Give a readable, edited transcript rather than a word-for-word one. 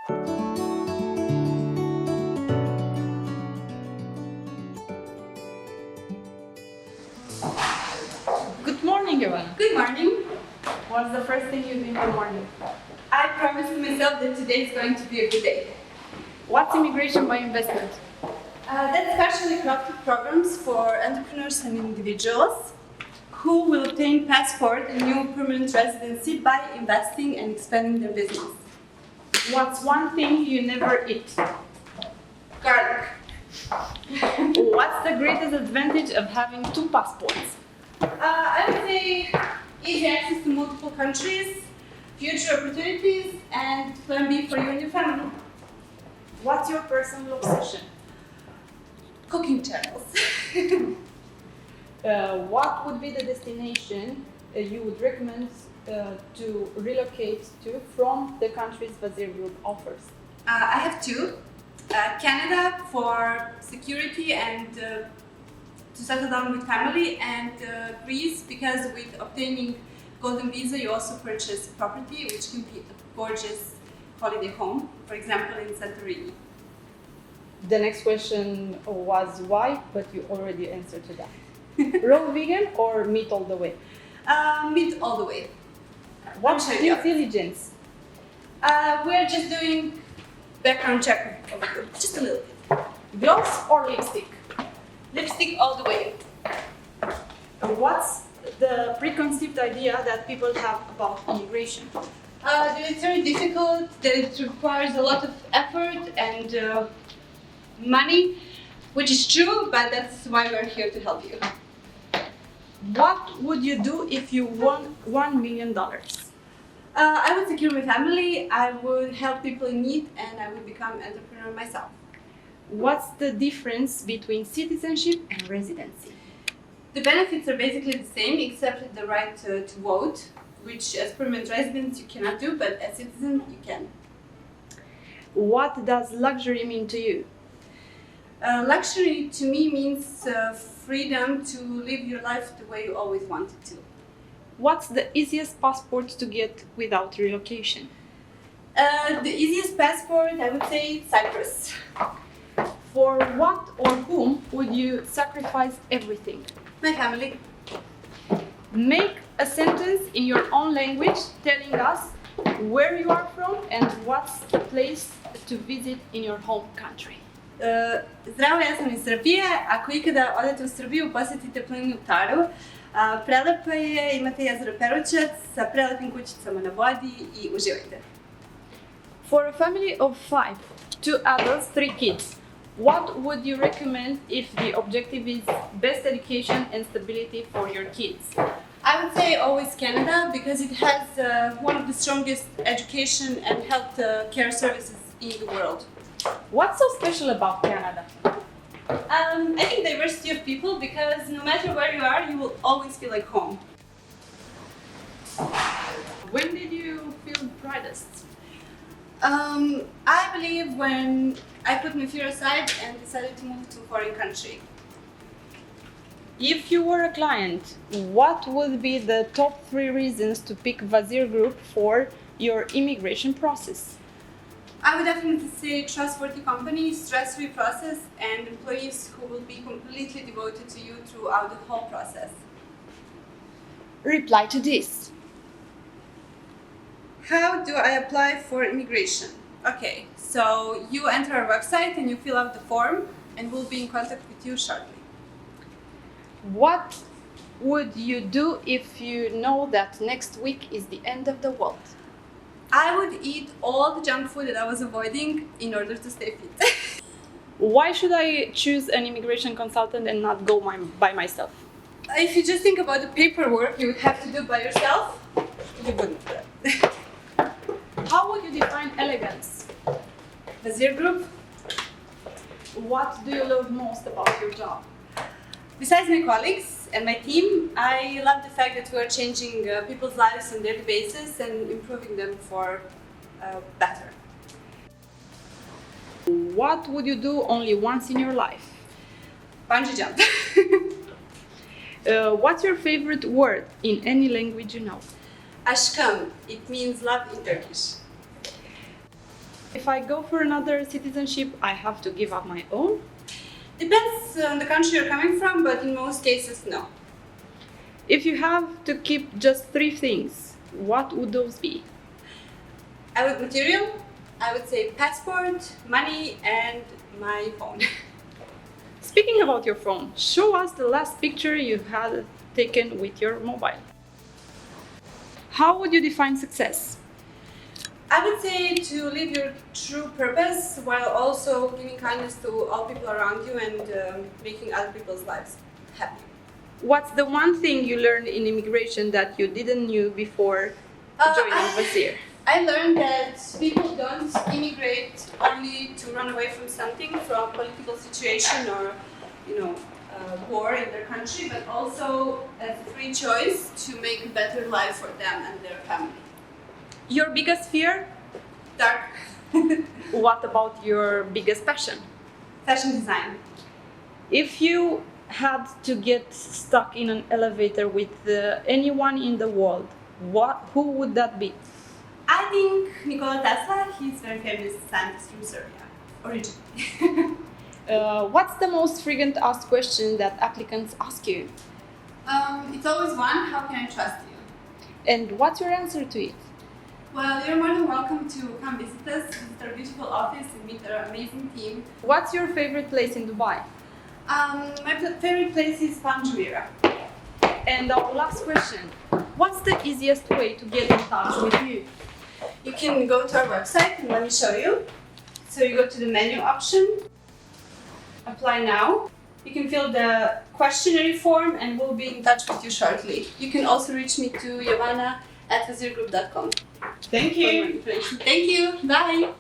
Good morning, Jovana. Good morning. What's the first thing you do in the morning? I promised myself that today is going to be a good day. What's immigration by investment? That's specially crafted programs for entrepreneurs and individuals who will obtain passport and new permanent residency by investing and expanding their business. What's one thing you never eat? Garlic. What's the greatest advantage of having two passports? I would say easy access to multiple countries, future opportunities, and plan B for you and your family. What's your personal obsession? Cooking channels. What would be the destination you would recommend to relocate to from the countries Vazir Group offers? I have two. Canada for security and to settle down with family, and Greece because with obtaining golden visa you also purchase property which can be a gorgeous holiday home, for example in Santorini. The next question was why, but you already answered to that. Raw vegan or meat all the way? Meat all the way. What's I'm sure due you are. diligence? We're just doing background check over here, just a little bit. Gloves or lipstick? Lipstick all the way. What's the preconceived idea that people have about immigration? That it's very difficult, that it requires a lot of effort and money, which is true, but that's why we're here to help you. What would you do if you won $1 million? I would secure my family, I would help people in need, and I would become an entrepreneur myself. What's the difference between citizenship and residency? The benefits are basically the same, except the right to vote, which as permanent residents you cannot do, but as citizen you can. What does luxury mean to you? Luxury to me means freedom to live your life the way you always wanted to. What's the easiest passport to get without relocation? The easiest passport, I would say, Cyprus. For what or whom would you sacrifice everything? My family. Make a sentence in your own language telling us where you are from and what's the place to visit in your home country. Zdravo, ja sam iz Srbije. Ako ikada odete u Srbiju, posjetite planinu Taru. Prelepa je, imate jezero Perućac sa prelepim kućicama na vodi i uživajte. For a family of 5, 2 adults, 3 kids, what would you recommend if the objective is best education and stability for your kids? I would say always Canada because it has one of the strongest education and health care services in the world. What's so special about Canada? I think diversity of people because no matter where you are, you will always feel like home. When did you feel proudest? I believe when I put my fear aside and decided to move to a foreign country. If you were a client, what would be the top 3 reasons to pick Vazir Group for your immigration process? I would definitely say trustworthy company, stress-free process, and employees who will be completely devoted to you throughout the whole process. Reply to this. How do I apply for immigration? Okay, so you enter our website and you fill out the form, and we'll be in contact with you shortly. What would you do if you know that next week is the end of the world? I would eat all the junk food that I was avoiding in order to stay fit. Why should I choose an immigration consultant and not go by myself? If you just think about the paperwork you would have to do by yourself, you wouldn't. How would you define elegance? Vazir Group. What do you love most about your job? Besides my colleagues and my team, I love the fact that we are changing people's lives on a daily basis and improving them for better. What would you do only once in your life? Bungee jump. What's your favorite word in any language you know? Aşkım, it means love in Turkish. If I go for another citizenship, I have to give up my own? Depends on the country you're coming from, but in most cases, no. If you have to keep just 3 things, what would those be? I would material, I would say passport, money, and my phone. Speaking about your phone, show us the last picture you had taken with your mobile. How would you define success? I would say to live your true purpose while also giving kindness to all people around you and making other people's lives happy. What's the one thing you learned in immigration that you didn't know before joining Vizier? I learned that people don't immigrate only to run away from something, from political situation or, war in their country, but also as a free choice to make a better life for them and their family. Your biggest fear? Dark. What about your biggest passion? Fashion design. If you had to get stuck in an elevator with anyone in the world, who would that be? I think Nikola Tesla. He's a very famous scientist from Serbia, originally. What's the most frequent asked question that applicants ask you? It's always one, how can I trust you? And what's your answer to it? Well, you're more than welcome to come visit us, visit our beautiful office and meet our amazing team. What's your favorite place in Dubai? My favorite place is Palm Jumeirah. And our last question, what's the easiest way to get in touch with you? You can go to our website and let me show you. So you go to the menu option, apply now. You can fill the questionnaire form and we'll be in touch with you shortly. You can also reach me to Jovana at vazirgroup.com. Thank you. Thank you. Bye.